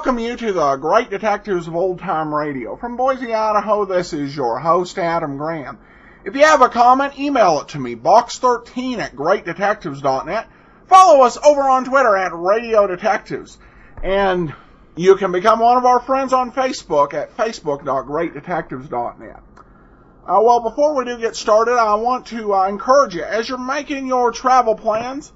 welcome you to the Great Detectives of Old Time Radio. From Boise, Idaho, this is your host, Adam Graham. If you have a comment, email it to me, box13@greatdetectives.net. Follow us over on Twitter at Radio Detectives. And you can become one of our friends on Facebook at facebook.greatdetectives.net. Well, before we do get started, I want to encourage you, as you're making your travel plans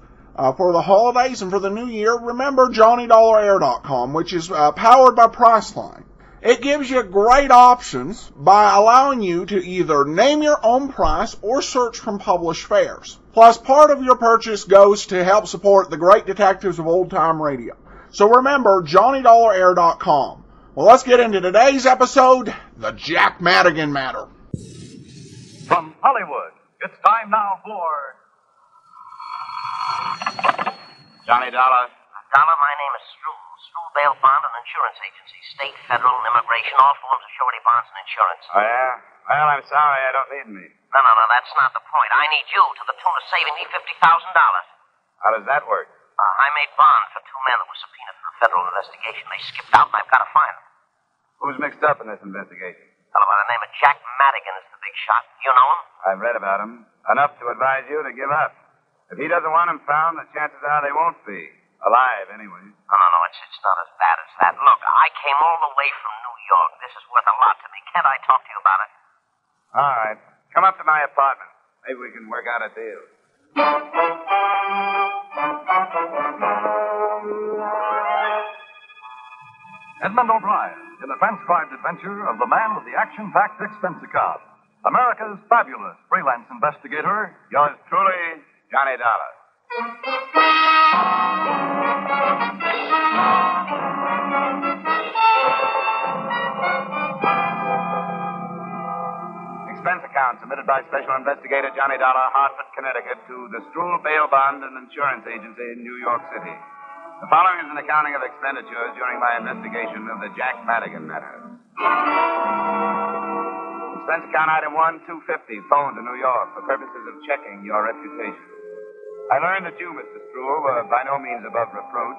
for the holidays and for the new year, remember JohnnyDollarAir.com, which is powered by Priceline. It gives you great options by allowing you to either name your own price or search from published fares. Plus, part of your purchase goes to help support the Great Detectives of Old Time Radio. So remember, JohnnyDollarAir.com. Well, let's get into today's episode, the Jack Madigan Matter. From Hollywood, it's time now for... Johnny Dollar. Dollar, my name is Struhl. Struhl Bail Bond and Insurance Agency. State, federal, and immigration, all forms of surety bonds and insurance. Oh, yeah? Well, I'm sorry, I don't need me. No, that's not the point. I need you to the tune of saving me $50,000. How does that work? I made bond for two men that were subpoenaed for a federal investigation. They skipped out, and I've got to find them. Who's mixed up in this investigation? A fellow by the name of Jack Madigan is the big shot. You know him? I've read about him. Enough to advise you to give up. If he doesn't want him found, the chances are they won't be. Alive, anyway. No, it's not as bad as that. Look, I came all the way from New York. This is worth a lot to me. Can't I talk to you about it? All right. Come up to my apartment. Maybe we can work out a deal. Edmund O'Brien in the transcribed adventure of the man with the action-packed expense account. America's fabulous freelance investigator, yours truly, Johnny Dollar. Expense account submitted by Special Investigator Johnny Dollar, Hartford, Connecticut, to the Struhl Bail Bond and Insurance Agency in New York City. The following is an accounting of expenditures during my investigation of the Jack Madigan matter. Expense account item 1-250, phone to New York for purposes of checking your reputation. I learned that you, Mr. Struhl, were by no means above reproach,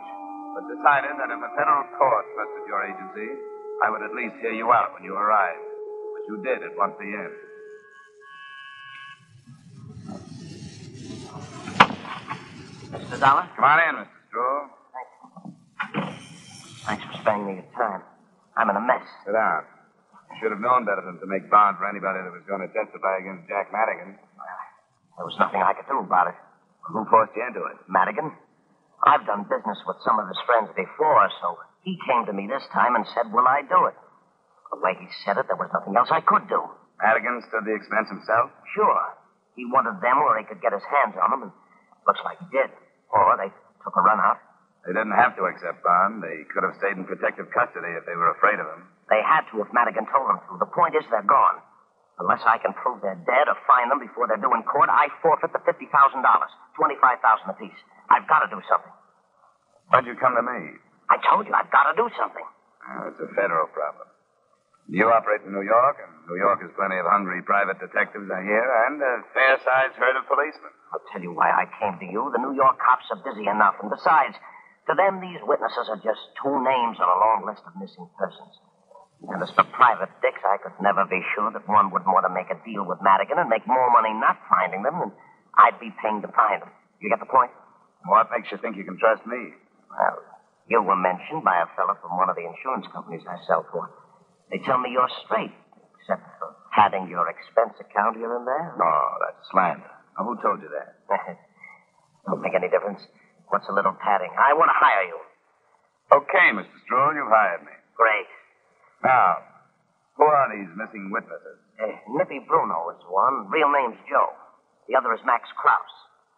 but decided that if a federal court trusted your agency, I would at least hear you out when you arrived, which you did at 1 p.m. Mr. Dollar? Come on in, Mr. Struhl. Thanks for sparing me your time. I'm in a mess. Sit down. You should have known better than to make bond for anybody that was going to testify against Jack Madigan. There was nothing I could do about it. Who forced you into it? Madigan? I've done business with some of his friends before, so he came to me this time and said, will I do it? The way he said it, there was nothing else I could do. Madigan stood the expense himself? Sure. He wanted them where he could get his hands on them, and looks like he did. Or they took a run out. They didn't have to accept bond. They could have stayed in protective custody if they were afraid of him. They had to if Madigan told them to. The point is they're gone. Unless I can prove they're dead or find them before they're due in court, I forfeit the $50,000. $25,000 apiece. I've got to do something. Why'd you come to me? I told you I've got to do something. It's a federal problem. You operate in New York, and New York has plenty of hungry private detectives, I hear, and a fair-sized herd of policemen. I'll tell you why I came to you. The New York cops are busy enough, and besides, to them, these witnesses are just two names on a long list of missing persons. And as for private dicks, I could never be sure that one wouldn't want to make a deal with Madigan and make more money not finding them than I'd be paying to find them. You get the point? What makes you think you can trust me? Well, you were mentioned by a fellow from one of the insurance companies I sell for. They tell me you're straight, except for padding your expense account here and there. No, that's slander. Now, who told you that? Don't make any difference. What's a little padding? I want to hire you. Okay, Mr. Struhl, you've hired me. Great. Now, who are these missing witnesses? Nippy Bruno is one. Real name's Joe. The other is Max Krause.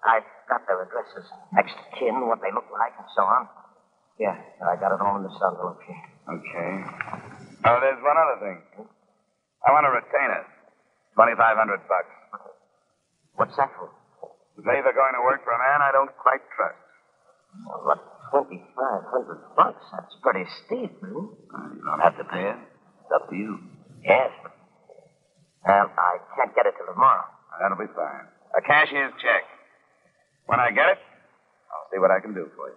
I've got their addresses, next of kin, what they look like, and so on. Yeah, I got it all in this envelope here. Okay. Oh, there's one other thing. I want a retainer. $2,500. What's that for? To say they're going to work for a man I don't quite trust. Well, what, $2,500? That's pretty steep, You don't have to pay it. It's up to you. Yes. Well, I can't get it till tomorrow. That'll be fine. A cashier's check. When I get it, I'll see what I can do for you.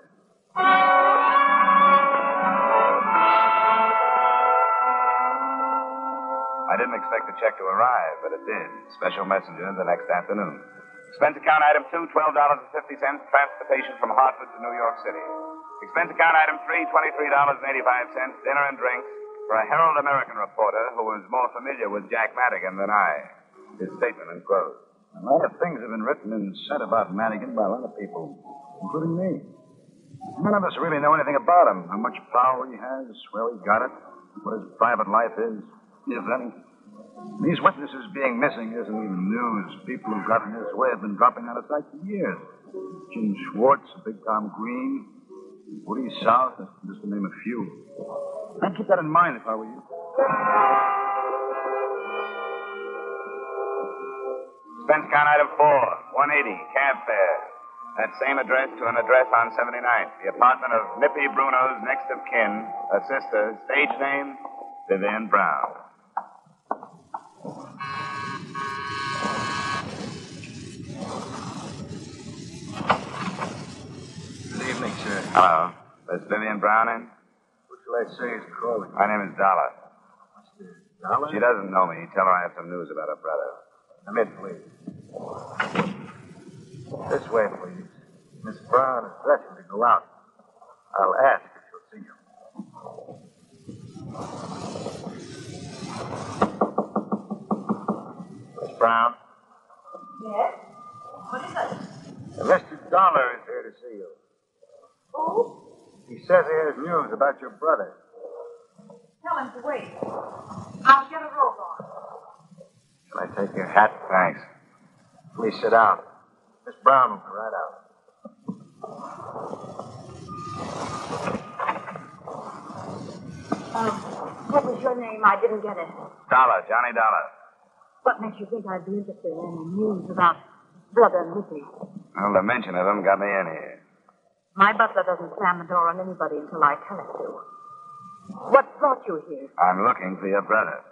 didn't expect the check to arrive, but it did. Special messenger the next afternoon. Expense account item 2, $12.50, transportation from Hartford to New York City. Expense account item 3, $23.85, dinner and drinks for a Herald American reporter who was more familiar with Jack Madigan than I. His statement enclosed. A lot of things have been written and said about Madigan by a lot of people, including me. None of us really know anything about him, how much power he has, where he got it, what his private life is, if any. These witnesses being missing isn't even news. People who got in his way have been dropping out of sight for years. Jim Schwartz, Big Tom Green, Woody South, just to name a few. I'd keep that in mind if I were you. Expense account item 4, 180, cab fare. That same address to an address on 79th. The apartment of Nippy Bruno's next of kin, a sister, stage name, Vivian Brown. Good evening, sir. Hello. Is Vivian Brown in? What shall I say is calling? My name is Dollar. Mr. Dollar? She doesn't know me. Tell her I have some news about her brother. Come in, please. This way, please. Miss Brown is dressing to go out. I'll ask if she'll see you. Miss Brown? Yes? What is it? Mr. Dollar is here to see you. Who? He says he has news about your brother. Tell him to wait. I'll get a robe on. Can I take your hat? Thanks. Please sit down. Miss Brown will be right out. What was your name? I didn't get it. Dollar, Johnny Dollar. What makes you think I'd be interested in any news about Brother Nippy? Well, the mention of him got me in here. My butler doesn't slam the door on anybody until I tell him to. What brought you here? I'm looking for your brother.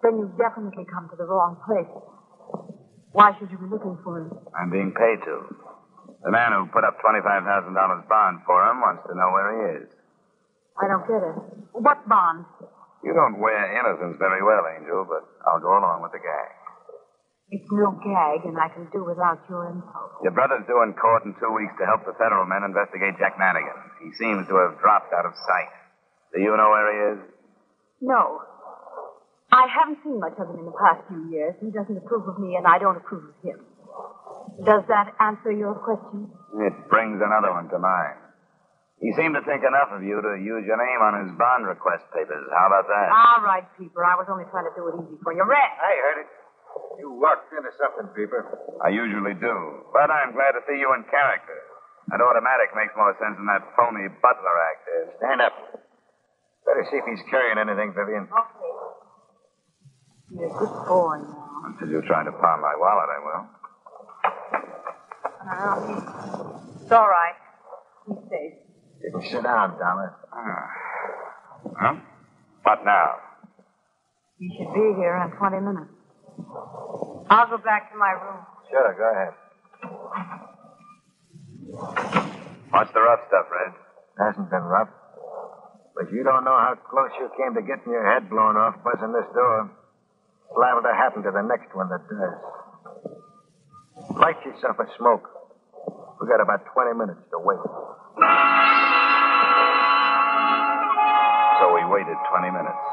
Then you've definitely come to the wrong place. Why should you be looking for him? I'm being paid to. The man who put up $25,000 bond for him wants to know where he is. I don't get it. What bond? You don't wear innocence very well, Angel, but I'll go along with the gag. It's no gag, and I can do without your info. Your brother's due in court in 2 weeks to help the federal men investigate Jack Madigan. He seems to have dropped out of sight. Do you know where he is? No. I haven't seen much of him in the past few years. He doesn't approve of me, and I don't approve of him. Does that answer your question? It brings another one to mind. He seemed to think enough of you to use your name on his bond request papers. How about that? All right, Peeper. I was only trying to do it easy for you. Red! I heard it. You walked into something, Peeper. I usually do. But I'm glad to see you in character. That automatic makes more sense than that phony butler act is. Stand up. Better see if he's carrying anything, Vivian. Okay. You're a good boy now. Until you're trying to pawn my wallet, I will. It's all right. He's safe. You can sit down, Dollar. Huh? What now? He should be here in 20 minutes. I'll go back to my room. Sure, go ahead. What's the rough stuff, Red? Hasn't been rough. But you don't know how close you came to getting your head blown off buzzing this door. It's liable to happen to the next one that does. Light yourself a smoke. We got about 20 minutes to wait. So we waited 20 minutes.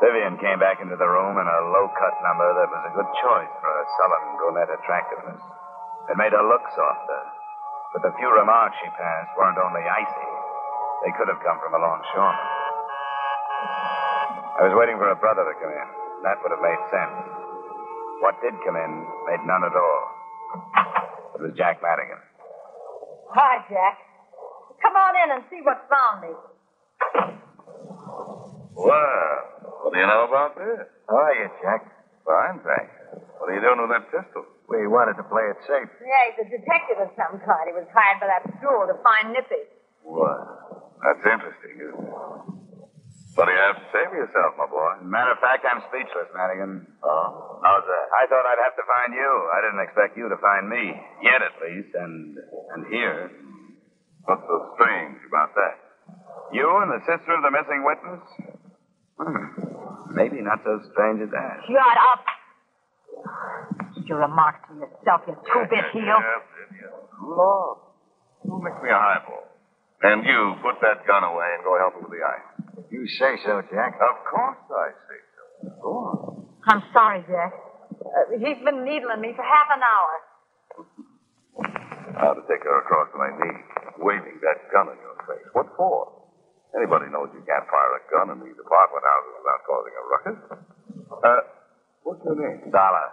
Vivian came back into the room in a low-cut number that was a good choice for her sullen brunette attractiveness. It made her look softer. But the few remarks she passed weren't only icy. They could have come from a longshoreman. I was waiting for her brother to come in. That would have made sense. What did come in made none at all. It was Jack Madigan. Hi, Jack. Come on in and see what's found me. Well, what do you know about this? How are you, Jack? Fine, thanks. What are you doing with that pistol? We wanted to play it safe. Yeah, he's a detective of some kind. He was hired by that school to find Nippy. Well, that's interesting, isn't it? What do you have to say for yourself, my boy? Matter of fact, I'm speechless, Madigan. Oh, how's that? I thought I'd have to find you. I didn't expect you to find me. Yet, at least. And here. What's so strange about that? You and the sister of the missing witness? Maybe not so strange as that. Shut up. Keep your remarks to yourself, you two-bit heel. Yes. Lord, who makes me a highball? And you, put that gun away and go help him with the ice. If you say so, Jack. Of course I say so. Go on. I'm sorry, Jack. He's been needling me for half an hour. Now to take her across my knee, waving that gun in your face. What for? Anybody knows you can't fire a gun in these apartment houses without causing a ruckus. What's your name? Dollar.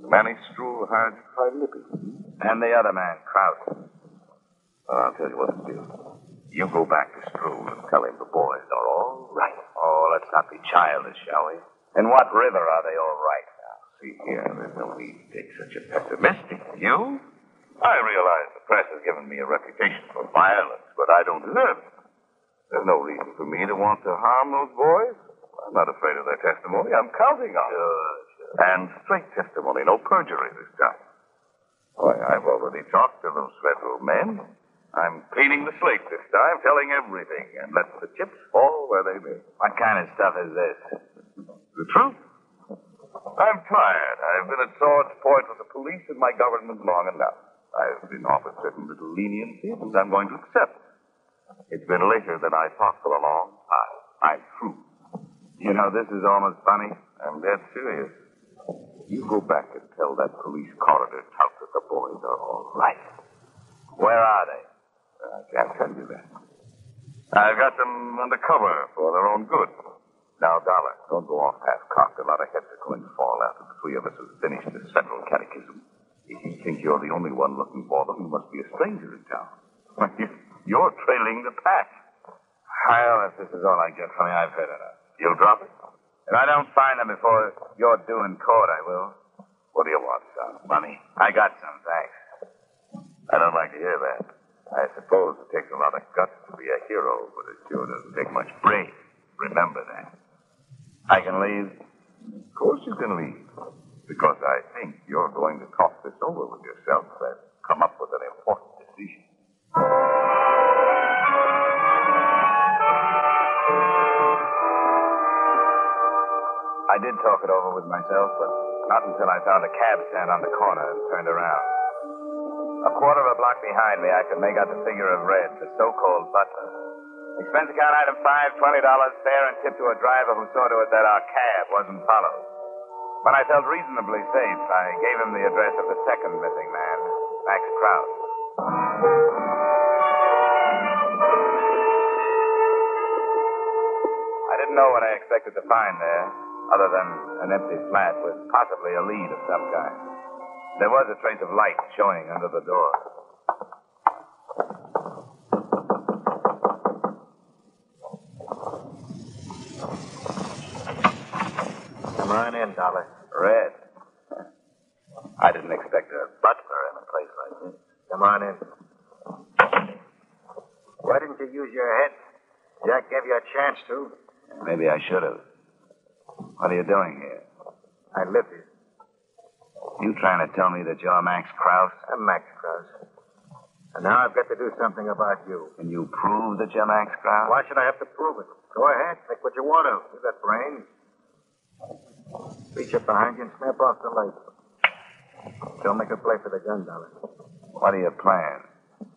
And Manny Struhl hired you to try Lippy. And the other man, Kraus. I'll tell you what to do. You go back to Struhl and tell him the boys are all right. Oh, let's not be childish, shall we? In what river are they all right now? See here, there's no need to take such a pessimistic view. I realize the press has given me a reputation for violence, but I don't deserve it. There's no reason for me to want to harm those boys. I'm not afraid of their testimony. I'm counting on it. Sure. And straight testimony, no perjury this time. Why, I've already talked to those federal men. I'm cleaning the slate this time, telling everything, and let the chips fall where they may. What kind of stuff is this? The truth. I'm tired. I've been at sword's point with the police and my government long enough. I've been offered certain little leniency, and I'm going to accept. It's been later than I thought for a long time. I'm through. You know, this is almost funny. I'm dead serious. You go back and tell that police corridor tout that the boys are all right. Where are they? I can't tell you that. I've got them under cover for their own good. Now, Dollar, don't go off half-cocked. A lot of heads are going to fall after the three of us have finished this federal catechism. If you think you're the only one looking for them, you must be a stranger in town. You're trailing the pack. Well, if this is all I get from you, I've had enough. You'll drop it? If I don't find them before you're due in court, I will. What do you want, son? Money. I got some, thanks. I don't like to hear that. I suppose it takes a lot of guts to be a hero, but it sure doesn't take much brain. Remember that. I can leave? Of course you can leave. Because I think you're going to talk this over with yourself and come up with an important decision. I did talk it over with myself, but not until I found a cab stand on the corner and turned around. A quarter of a block behind me, I could make out the figure of Red, the so-called butler. Expense account item 5, $20, fare and tip to a driver who saw to it that our cab wasn't followed. When I felt reasonably safe, I gave him the address of the second missing man, Max Kraus. I didn't know what I expected to find there, other than an empty flat with possibly a lead of some kind. There was a trace of light showing under the door. Come on in, Dollar. Red. I didn't expect a butler in a place like this. Come on in. Why didn't you use your head? Jack gave you a chance to. Maybe I should have. What are you doing here? I live here. You trying to tell me that you're Max Kraus? I'm Max Kraus. And now I've got to do something about you. Can you prove that you're Max Kraus? Why should I have to prove it? Go ahead. Think what you want to. You got brains. Reach up behind you and snap off the light. Don't make a play for the gun, Dollar. What are your plans?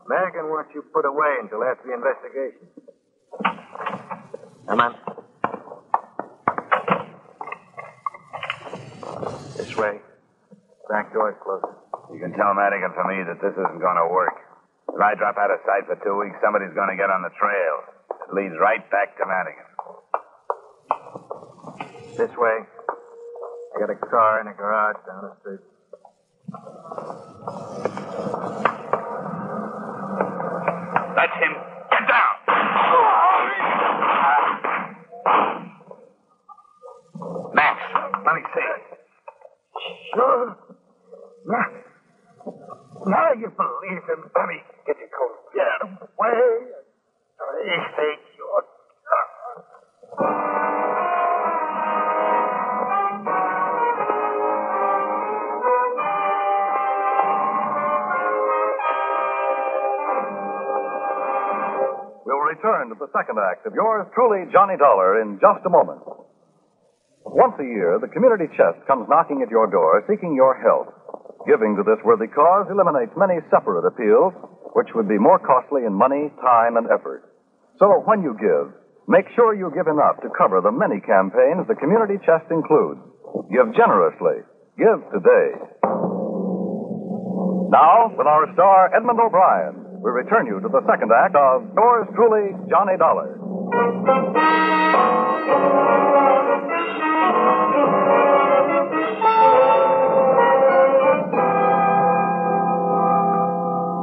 Madigan wants you put away until after the investigation. Come on. This way. Back door's closed. You can tell Madigan for me that this isn't going to work. If I drop out of sight for 2 weeks, somebody's going to get on the trail. It leads right back to Madigan. This way. I got a car in a garage down the street. That's him. Get down! Max, let me see. Sure. Now you believe him. Let me get your coat. Get away. I hate your gun. We'll return to the second act of yours truly, Johnny Dollar, in just a moment. Once a year, the community chest comes knocking at your door, seeking your help. Giving to this worthy cause eliminates many separate appeals, which would be more costly in money, time, and effort. So when you give, make sure you give enough to cover the many campaigns the community chest includes. Give generously. Give today. Now, with our star, Edmund O'Brien, we return you to the second act of yours truly, Johnny Dollar.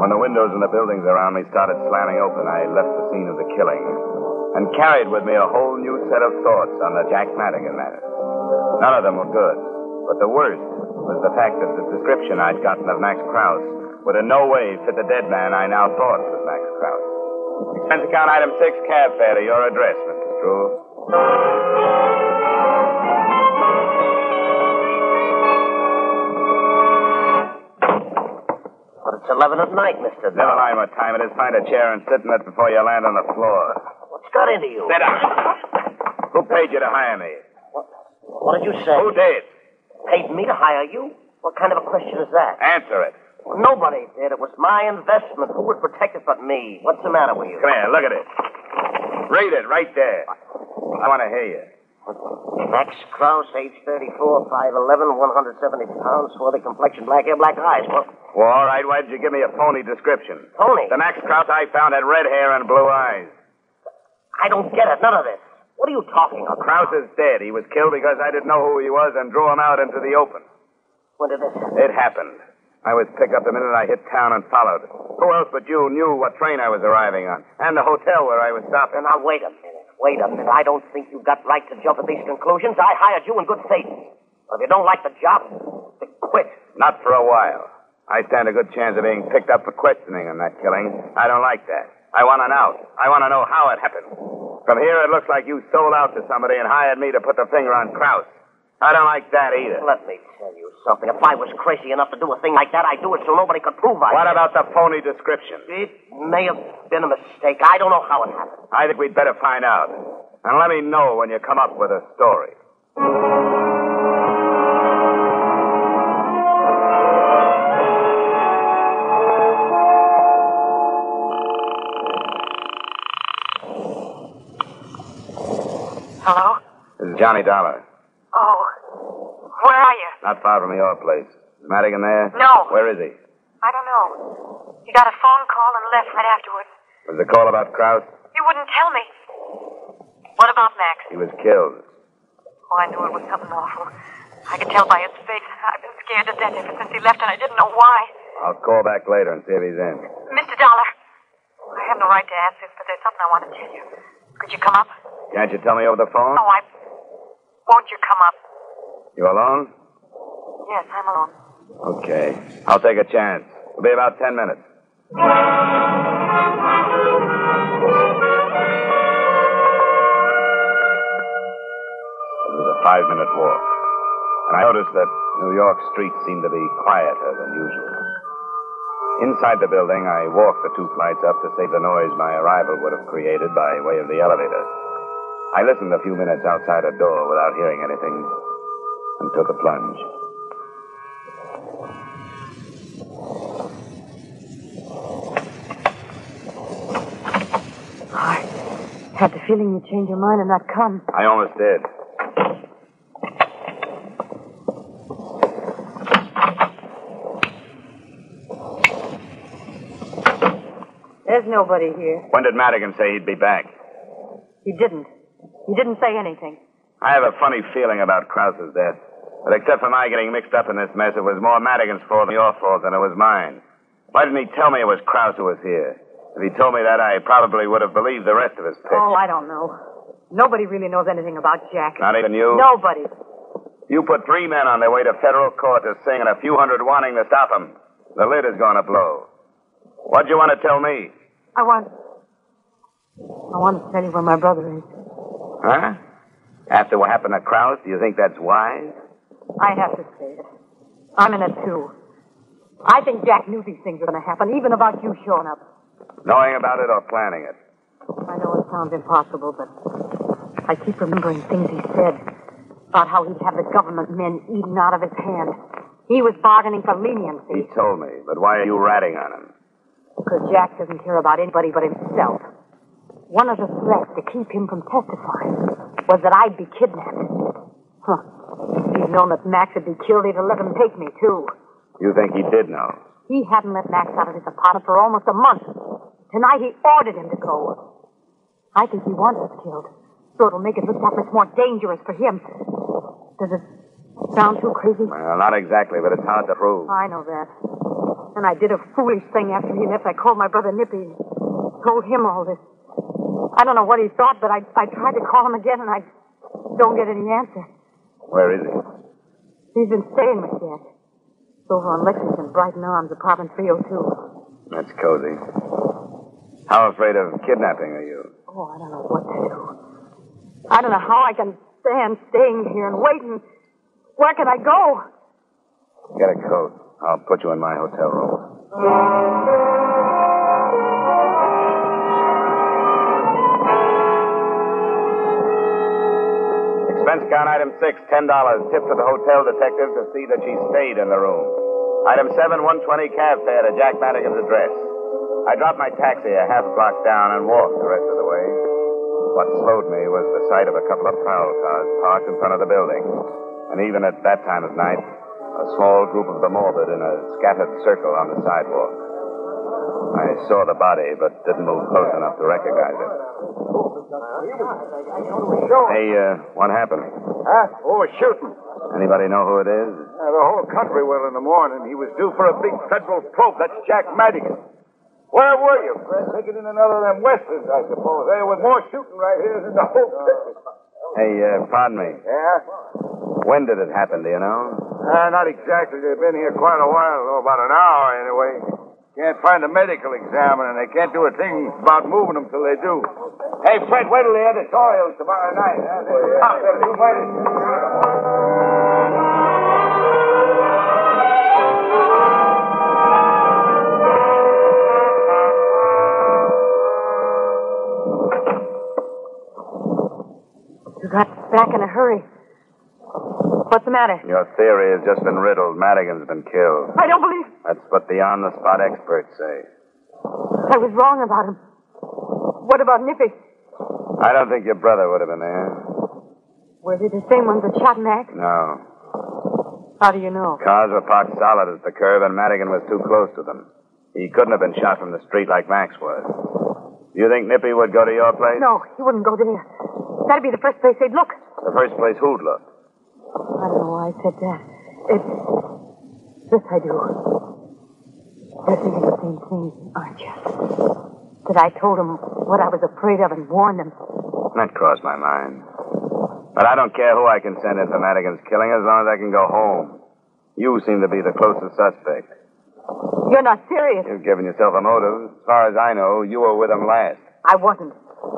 When the windows in the buildings around me started slamming open, I left the scene of the killing and carried with me a whole new set of thoughts on the Jack Madigan matter. None of them were good, but the worst was the fact that the description I'd gotten of Max Krause would in no way fit the dead man I now thought was Max Krause. Expense account item 6, cab fare to your address, Mr. Struve. But it's 11 at night, Mr. Never mind what time it is. Find a chair and sit in it before you land on the floor. What's got into you? Sit down. Who paid you to hire me? What did you say? Who did? Paid me to hire you? What kind of a question is that? Answer it. Well, nobody did. It was my investment. Who would protect it but me? What's the matter with you? Come here, look at it. Read it right there. I want to hear you. Max Krause, age 34, 5'11", 170 pounds, swarthy complexion, black hair, black eyes. Well, all right, why did you give me a phony description? Phony? The Max Krause I found had red hair and blue eyes. I don't get it. None of this. What are you talking about? Krause is dead. He was killed because I didn't know who he was and drew him out into the open. When did this happen? It happened. I was picked up the minute I hit town and followed. Who else but you knew what train I was arriving on? And the hotel where I was stopping. Now, wait a minute. Wait a minute. I don't think you've got right to jump at these conclusions. I hired you in good faith. But if you don't like the job, then quit. Not for a while. I stand a good chance of being picked up for questioning on that killing. I don't like that. I want an out. I want to know how it happened. From here, it looks like you sold out to somebody and hired me to put the finger on Krause. I don't like that either. Let me tell you something. If I was crazy enough to do a thing like that, I'd do it so nobody could prove I What did. about the phony description? It may have been a mistake. I don't know how it happened. I think we'd better find out. And let me know when you come up with a story. Hello? This is Johnny Dollar. Oh. Where are you? Not far from your place. Is Madigan there? No. Where is he? I don't know. He got a phone call and left right afterwards. Was the call about Krause? You wouldn't tell me. What about Max? He was killed. Oh, I knew it was something awful. I could tell by his face. I've been scared to death ever since he left, and I didn't know why. I'll call back later and see if he's in. Mr. Dollar, I have no right to ask this, but there's something I want to tell you. Could you come up? Can't you tell me over the phone? Oh, won't you come up? You alone? Yes, I'm alone. Okay. I'll take a chance. It'll be about 10 minutes. It was a 5-minute walk, and I noticed that New York streets seemed to be quieter than usual. Inside the building, I walked the 2 flights up to save the noise my arrival would have created by way of the elevator. I listened a few minutes outside a door without hearing anything and took a plunge. I had the feeling you'd change your mind and not come. I almost did. There's nobody here. When did Madigan say he'd be back? He didn't. He didn't say anything. I have a funny feeling about Krause's death. But except for my getting mixed up in this mess, it was more Madigan's fault than your fault than it was mine. Why didn't he tell me it was Krause who was here? If he told me that, I probably would have believed the rest of his pitch. Oh, I don't know. Nobody really knows anything about Jack. Not even you? Nobody. You put 3 men on their way to federal court to sing and a few hundred wanting to stop him. The lid is going to blow. What'd you want to tell me? I want to tell you where my brother is. Huh? After what happened to Krause, do you think that's wise? I have to say it. I'm in it, too. I think Jack knew these things were going to happen, even about you showing up. Knowing about it or planning it? I know it sounds impossible, but I keep remembering things he said. About how he'd have the government men eaten out of his hand. He was bargaining for leniency. He told me, but why are you ratting on him? Because Jack doesn't care about anybody but himself. One of the threats to keep him from testifying was that I'd be kidnapped. Huh. If he'd known that Max would be killed, he'd have let him take me, too. You think he did know? He hadn't let Max out of his apartment for almost a month. Tonight he ordered him to go. I think he wants us killed, so it'll make it look that much more dangerous for him. Does it sound too crazy? Well, not exactly, but it's hard to prove. I know that. And I did a foolish thing after he left. I called my brother Nippy and told him all this. I don't know what he thought, but I tried to call him again, and I don't get any answer. Where is he? He's been staying with Jack. It's over on Lexington, Brighton Arms, apartment 302. That's cozy. How afraid of kidnapping are you? Oh, I don't know what to do. I don't know how I can stand staying here and waiting. Where can I go? Get a coat. I'll put you in my hotel room. Expense account item 6, $10. Tip to the hotel detective to see that she stayed in the room. Item 7, $120 cab fare to Jack Madigan's address. I dropped my taxi a half a block down and walked the rest of the way. What slowed me was the sight of a couple of prowl cars parked in front of the building. And even at that time of night, a small group of the morbid in a scattered circle on the sidewalk. I saw the body, but didn't move close enough to recognize it. Hey, what happened? Huh? Oh, a shooting. Anybody know who it is? The whole country will in the morning. He was due for a big federal probe. That's Jack Madigan. Where were you, Fred? Taking in another of them westerns, I suppose. There was more shooting right here than the whole country. Hey, pardon me. Yeah? When did it happen, do you know? Not exactly. They've been here quite a while, about an hour anyway. Can't find a medical examiner, and they can't do a thing about moving them till they do. Hey, Fred, wait till the editorials tomorrow night. You got back in a hurry. What's the matter? Your theory has just been riddled. Madigan's been killed. I don't believe... That's what the on-the-spot experts say. I was wrong about him. What about Nippy? I don't think your brother would have been there. Were they the same ones that shot Max? No. How do you know? Cars were parked solid at the curb, and Madigan was too close to them. He couldn't have been shot from the street like Max was. Do you think Nippy would go to your place? No, he wouldn't go there. That'd be the first place they'd look. The first place who'd look? I don't know why I said that. Yes, I do. You're thinking the same thing, aren't you? That I told him what I was afraid of and warned him. That crossed my mind. But I don't care who I can send in for Madigan's killing as long as I can go home. You seem to be the closest suspect. You're not serious. You've given yourself a motive. As far as I know, you were with him last. I wasn't.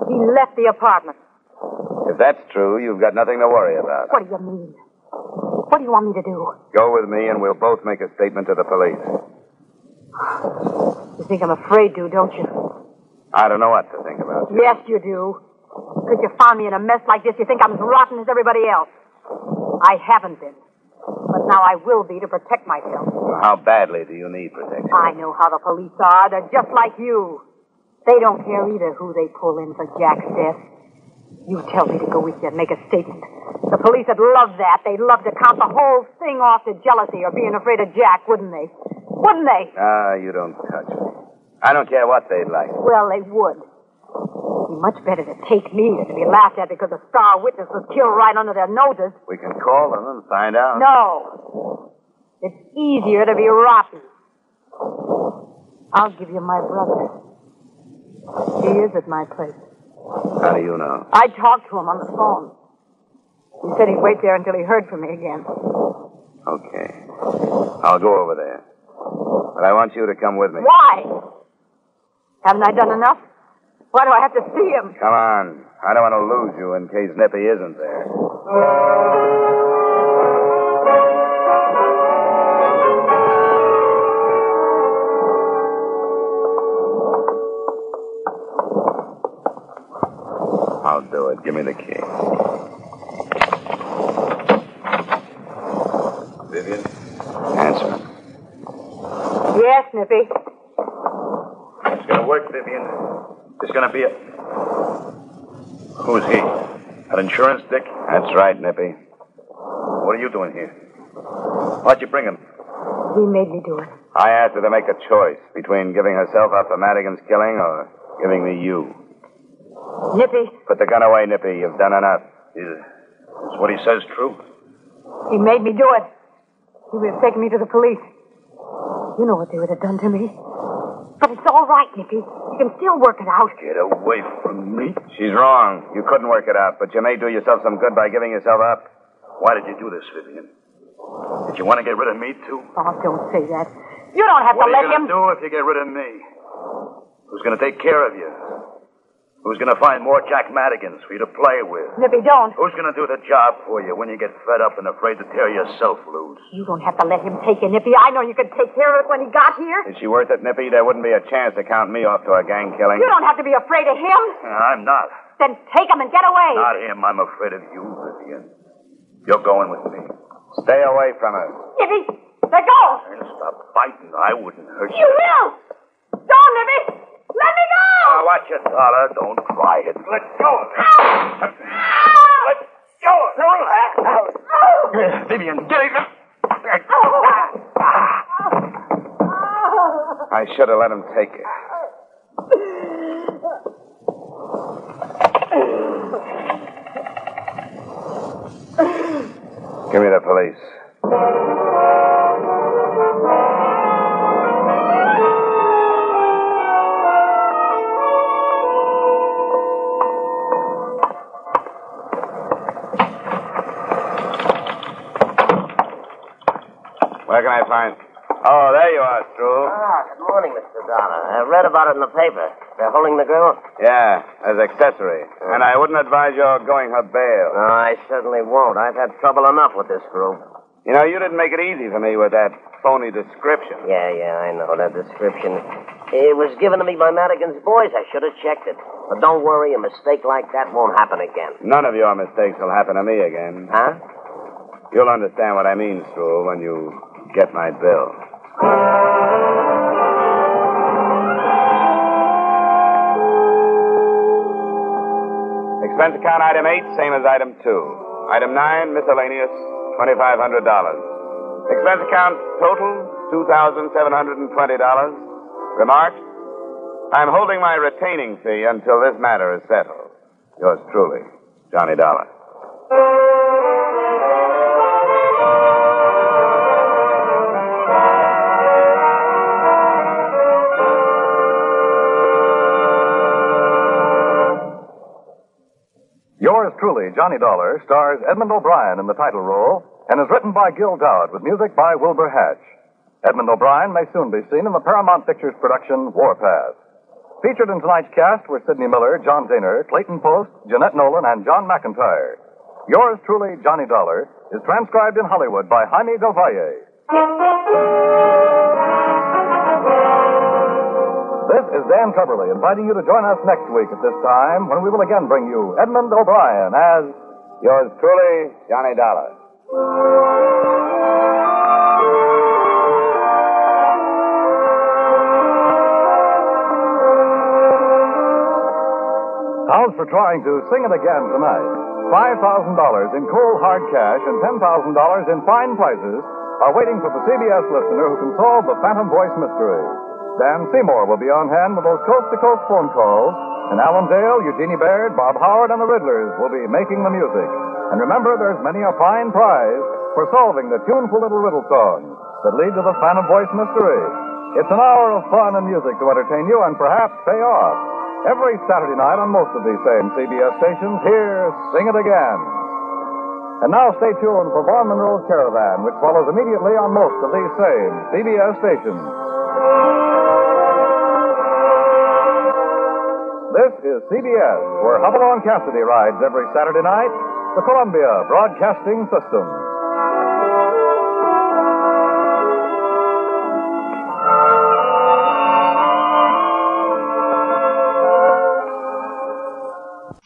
He left the apartment. If that's true, you've got nothing to worry about. What do you mean? What do you want me to do? Go with me and we'll both make a statement to the police. You think I'm afraid to, don't you? I don't know what to think about you. Yes, you do. Because you found me in a mess like this, you think I'm as rotten as everybody else. I haven't been. But now I will be to protect myself. Well, how badly do you need protection? I know how the police are. They're just like you. They don't care either who they pull in for Jack's death. You tell me to go with you and make a statement. The police would love that. They'd love to count the whole thing off to jealousy or being afraid of Jack, wouldn't they? Wouldn't they? You don't touch me. I don't care what they'd like. Well, they would. It'd be much better to take me than to be laughed at because a star witness was killed right under their noses. We can call them and find out. No. It's easier to be rotten. I'll give you my brother. He is at my place. How do you know? I talked to him on the phone. He said he'd wait there until he heard from me again. Okay. I'll go over there. But I want you to come with me. Why? Haven't I done enough? Why do I have to see him? Come on. I don't want to lose you in case Nippy isn't there. I'll do it. Give me the key. Nippy. It's gonna work, Vivian. There's gonna be a... Who's he? An insurance dick? That's right, Nippy. What are you doing here? Why'd you bring him? He made me do it. I asked her to make a choice between giving herself up for Madigan's killing or giving me you. Nippy. Put the gun away, Nippy. You've done enough. Is what he says true? He made me do it. He would have taken me to the police. You know what they would have done to me. But it's all right, Nippy. You can still work it out. Get away from me. She's wrong. You couldn't work it out, but you may do yourself some good by giving yourself up. Why did you do this, Vivian? Did you want to get rid of me, too? Oh, don't say that. You don't have What to let are you him... going to do if you get rid of me? Who's going to take care of you? Who's going to find more Jack Madigans for you to play with? Nippy, don't. Who's going to do the job for you when you get fed up and afraid to tear yourself loose? You don't have to let him take you, Nippy. I know you could take care of it when he got here. Is she worth it, Nippy? There wouldn't be a chance to count me off to a gang killing. You don't have to be afraid of him. I'm not. Then take him and get away. Not him. I'm afraid of you, Vivian. You're going with me. Stay away from her. Nippy, let go. Stop fighting. I wouldn't hurt you. You will. Don't, Nippy. Let me go. Now, watch it, Dollar. Don't try it. Let go of it. Let go of it. Vivian, get it. I should have let him take it. Give me the police. Where can I find... Oh, there you are, Stroll. Good morning, Mr. Dollar. I read about it in the paper. They're holding the girl? Yeah, as accessory. And I wouldn't advise your going her bail. No, I certainly won't. I've had trouble enough with this group. You know, you didn't make it easy for me with that phony description. Yeah, I know that description. It was given to me by Madigan's boys. I should have checked it. But don't worry, a mistake like that won't happen again. None of your mistakes will happen to me again. Huh? You'll understand what I mean, Stroll, when you get my bill. Expense account item 8, same as item 2. Item 9, miscellaneous, $2,500. Expense account total, $2,720. Remarks? I'm holding my retaining fee until this matter is settled. Yours truly, Johnny Dollar. Yours truly, Johnny Dollar, stars Edmund O'Brien in the title role and is written by Gil Dowd with music by Wilbur Hatch. Edmund O'Brien may soon be seen in the Paramount Pictures production Warpath. Featured in tonight's cast were Sidney Miller, John Zahner, Clayton Post, Jeanette Nolan, and John McIntyre. Yours truly, Johnny Dollar, is transcribed in Hollywood by Jaime Del Valle. This is Dan Coverly inviting you to join us next week at this time when we will again bring you Edmund O'Brien as Yours truly, Johnny Dollar. How's for trying to sing it again tonight? $5,000 in cold hard cash and $10,000 in fine prizes are waiting for the CBS listener who can solve the Phantom Voice mystery. Dan Seymour will be on hand with those coast-to-coast phone calls, and Alan Dale, Eugenie Baird, Bob Howard, and the Riddlers will be making the music. And remember, there's many a fine prize for solving the tuneful little riddle songs that lead to the Phantom Voice mystery. It's an hour of fun and music to entertain you and perhaps pay off. Every Saturday night on most of these same CBS stations, hear Sing It Again. And now stay tuned for Vaughn Monroe's Caravan, which follows immediately on most of these same CBS stations. This is CBS, where Hopalong Cassidy rides every Saturday night, the Columbia Broadcasting System.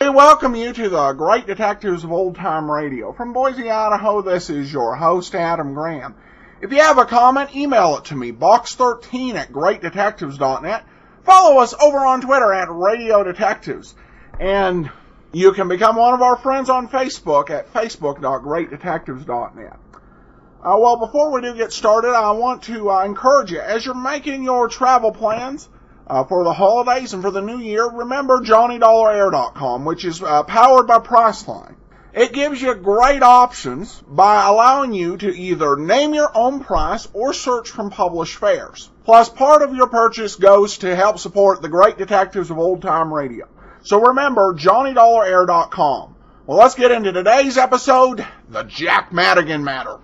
We welcome you to the Great Detectives of Old Time Radio. From Boise, Idaho, this is your host, Adam Graham. If you have a comment, email it to me, box13@greatdetectives.net. Follow us over on Twitter at Radio Detectives. And you can become one of our friends on Facebook at facebook.greatdetectives.net. Well, before we do get started, I want to encourage you, as you're making your travel plans for the holidays and for the new year, remember JohnnyDollarAir.com, which is powered by Priceline. It gives you great options by allowing you to either name your own price or search from published fares. Plus, part of your purchase goes to help support the great detectives of old-time radio. So remember, JohnnyDollarAir.com. Well, let's get into today's episode, the Jack Madigan Matter.